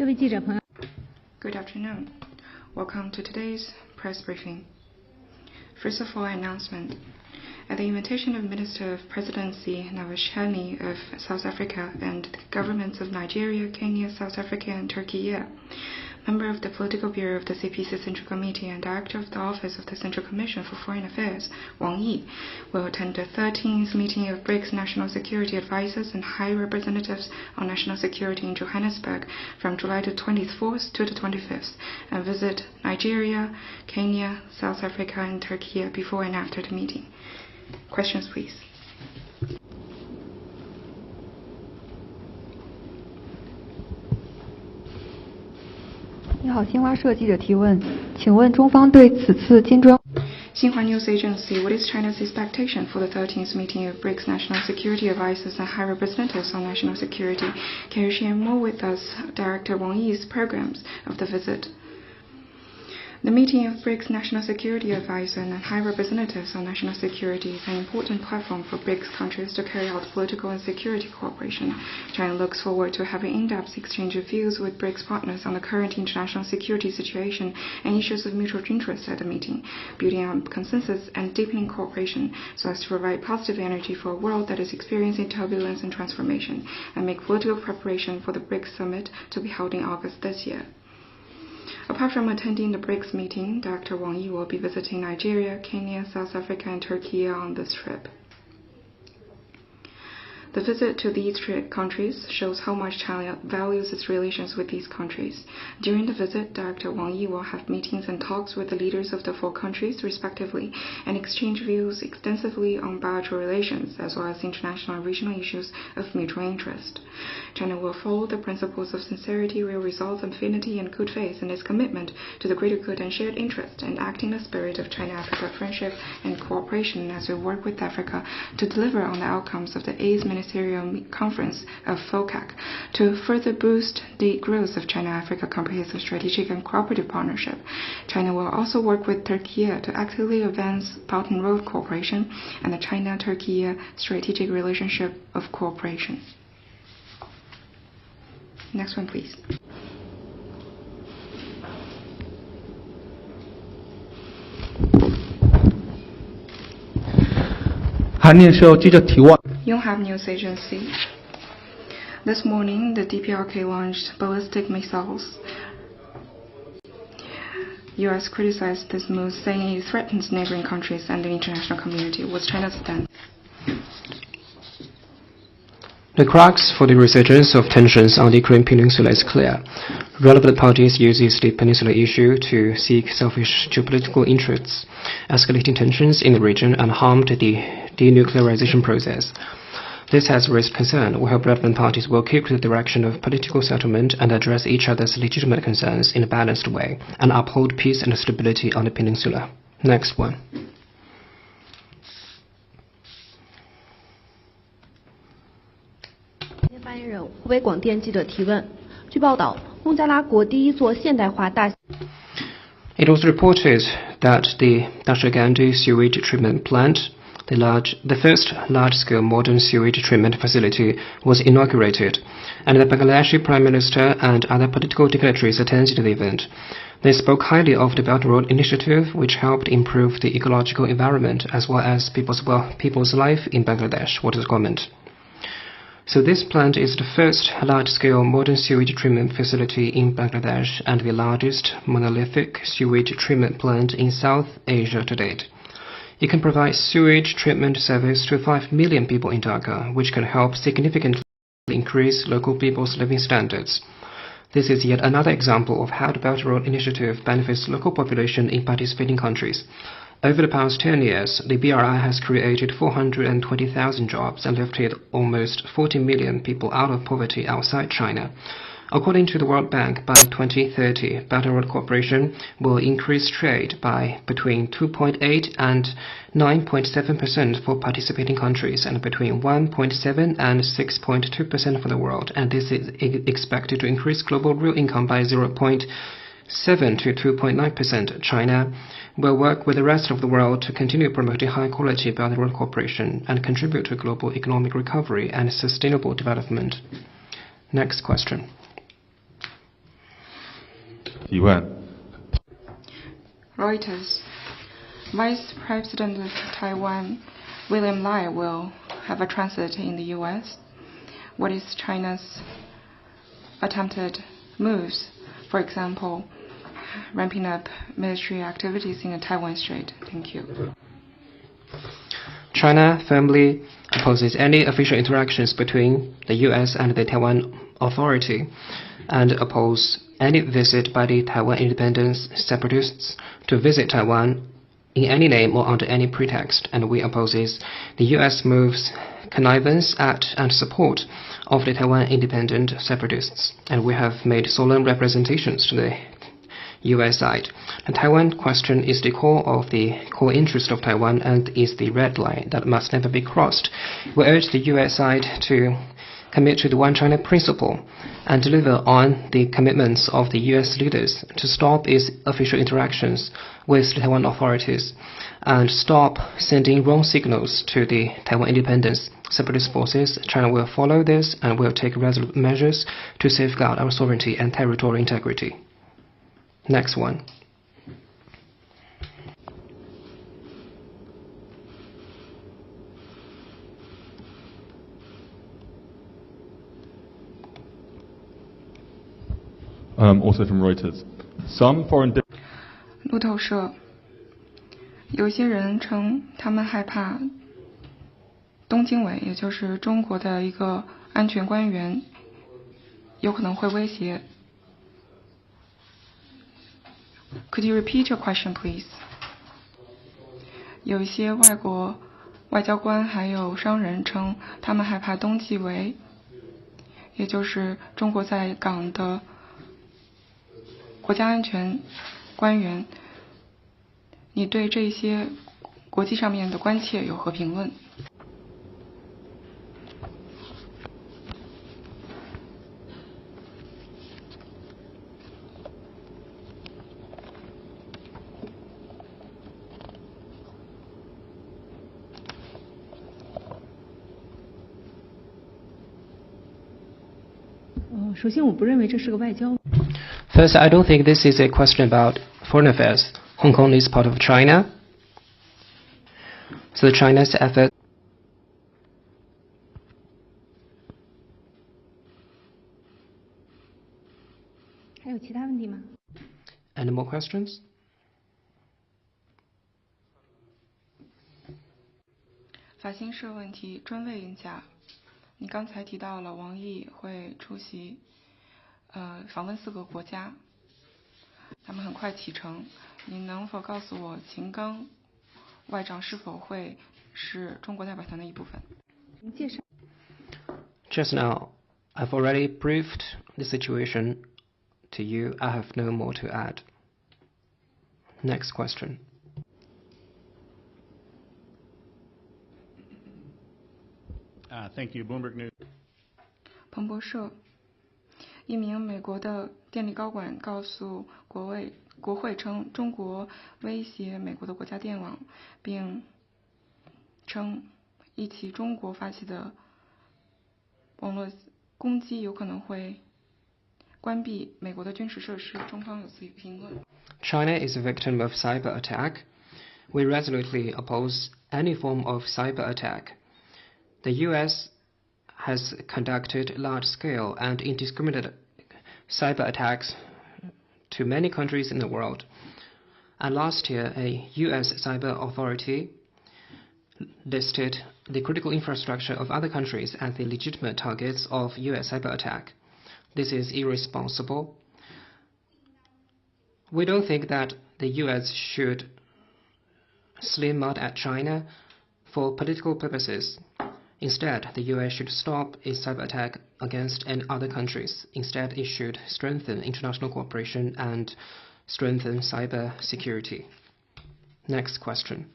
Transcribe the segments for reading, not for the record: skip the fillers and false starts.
各位记者朋友 Good afternoon. Welcome to today's press briefing. First of all, announcement. At the invitation of Minister of Presidency Navashani of South Africa and the governments of Nigeria, Kenya, South Africa, and Turkey, member of the Political Bureau of the CPC Central Committee and Director of the Office of the Central Commission for Foreign Affairs, Wang Yi, will attend the 13th meeting of BRICS National Security Advisors and High Representatives on National Security in Johannesburg from July the 24th to the 25th and visit Nigeria, Kenya, South Africa, and Turkey before and after the meeting. Questions, please. 你好，新华社记者提问，请问中方对此次金砖 Xinhua News Agency, what is China's expectation for the 13th meeting of BRICS National Security Advisors and High Representatives on National Security? Can you share more with us Director Wang Yi's programs of the visit? The meeting of BRICS National Security Advisors and High Representatives on National Security is an important platform for BRICS countries to carry out political and security cooperation. China looks forward to having in-depth exchange of views with BRICS partners on the current international security situation and issues of mutual interest at the meeting, building on consensus and deepening cooperation so as to provide positive energy for a world that is experiencing turbulence and transformation, and make political preparation for the BRICS summit to be held in August this year. Apart from attending the BRICS meeting, Dr. Wang Yi will be visiting Nigeria, Kenya, South Africa, and Turkey on this trip. The visit to these countries shows how much China values its relations with these countries. During the visit, Dr. Wang Yi will have meetings and talks with the leaders of the four countries, respectively, and exchange views extensively on bilateral relations, as well as international and regional issues of mutual interest. China will follow the principles of sincerity, real results, affinity, and good faith in its commitment to the greater good and shared interest, and act in the spirit of China-Africa friendship and cooperation as we work with Africa to deliver on the outcomes of the 8th Ministerial Conference of FOCAC to further boost the growth of China-Africa Comprehensive Strategic and Cooperative Partnership. China will also work with Turkey to actively advance Belt and Road cooperation and the China-Turkey Strategic Relationship of Cooperation. Next one, please. Yonhap News Agency. This morning, the DPRK launched ballistic missiles. U.S. criticized this move, saying it threatens neighboring countries and the international community. What's China's stance? The crux for the resurgence of tensions on the Korean Peninsula is clear. Relevant parties use the peninsula issue to seek selfish geopolitical interests, escalating tensions in the region and harm to the denuclearization process. This has raised concern. We hope relevant parties will keep to the direction of political settlement and address each other's legitimate concerns in a balanced way and uphold peace and stability on the peninsula. Next one. 发言人湖北广电记者提问。据报道，孟加拉国第一座现代化大 It was reported that the Dashagandi sewage treatment plant, the first large-scale modern sewage treatment facility, was inaugurated, and the Bangladeshi Prime Minister and other political dignitaries attended the event. They spoke highly of the Belt and Road Initiative, which helped improve the ecological environment as well as people's life in Bangladesh. What is the comment? So this plant is the first large-scale modern sewage treatment facility in Bangladesh and the largest monolithic sewage treatment plant in South Asia to date. It can provide sewage treatment service to 5 million people in Dhaka, which can help significantly increase local people's living standards. This is yet another example of how the Belt and Road Initiative benefits local population in participating countries. Over the past 10 years, the BRI has created 420,000 jobs and lifted almost 40 million people out of poverty outside China. According to the World Bank, by 2030, Belt and Road Cooperation will increase trade by between 2.8 and 9.7% for participating countries and between 1.7 and 6.2% for the world, and this is expected to increase global real income by 0.7 to 2.9%. China will work with the rest of the world to continue promoting high-quality Belt and Road cooperation and contribute to global economic recovery and sustainable development. Next question. 提问。Reuters. Vice President of Taiwan, William Lai, will have a transit in the U.S. What is China's attempted moves? For example, ramping up military activities in the Taiwan Strait. Thank you. China firmly opposes any official interactions between the U.S. and the Taiwan Authority and oppose any visit by the Taiwan independence separatists to visit Taiwan in any name or under any pretext, and we opposes the U.S. moves, connivance at and support of the Taiwan independent separatists, and we have made solemn representations to the U.S. side. The Taiwan question is the core interest of Taiwan and is the red line that must never be crossed. We urge the U.S. side to commit to the One China principle and deliver on the commitments of the U.S. leaders to stop its official interactions with the Taiwan authorities and stop sending wrong signals to the Taiwan independence separatist forces. China will follow this and will take resolute measures to safeguard our sovereignty and territorial integrity. Next one. Also from Reuters. Some foreign 路透社，有些人称他们害怕东经委，也就是中国的一个安全官员，有可能会威胁。Could you repeat your question, please? 有一些外国外交官还有商人称，他们害怕东纪委，也就是中国在港的国家安全官员。你对这些国际上面的关切有何评论？首先，我不认为这是个外交。First, I don't think this is a question about foreign affairs. Hong Kong is part of China, so China's effort. 还有其他问题吗？ Any more questions? 法新社问题，专为赢家。你刚才提到了王毅会出席，访问4个国家，他们很快启程。你能否告诉我，秦刚外长是否会是中国代表团的一部分？ Just now, I've already briefed the situation to you. I have no more to add. Next question. Thank you. Bloomberg News. 彭博社，一名美国的电力高管告诉国会称，中国威胁美国的国家电网，并称一起中国发起的网络攻击有可能会关闭美国的军事设施。中方有此评论。China is a victim of cyber attack. We resolutely oppose any form of cyber attack. The U.S. has conducted large-scale and indiscriminate cyber attacks to many countries in the world. And last year, a U.S. cyber authority listed the critical infrastructure of other countries as the legitimate targets of U.S. cyber attack. This is irresponsible. We don't think that the U.S. should sling mud at China for political purposes. Instead, the U.S. should stop its cyber attack against any other countries. Instead, it should strengthen international cooperation and strengthen cyber security. Next question.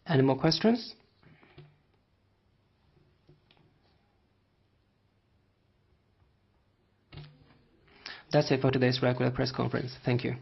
Any more questions? That's it for today's regular press conference. Thank you.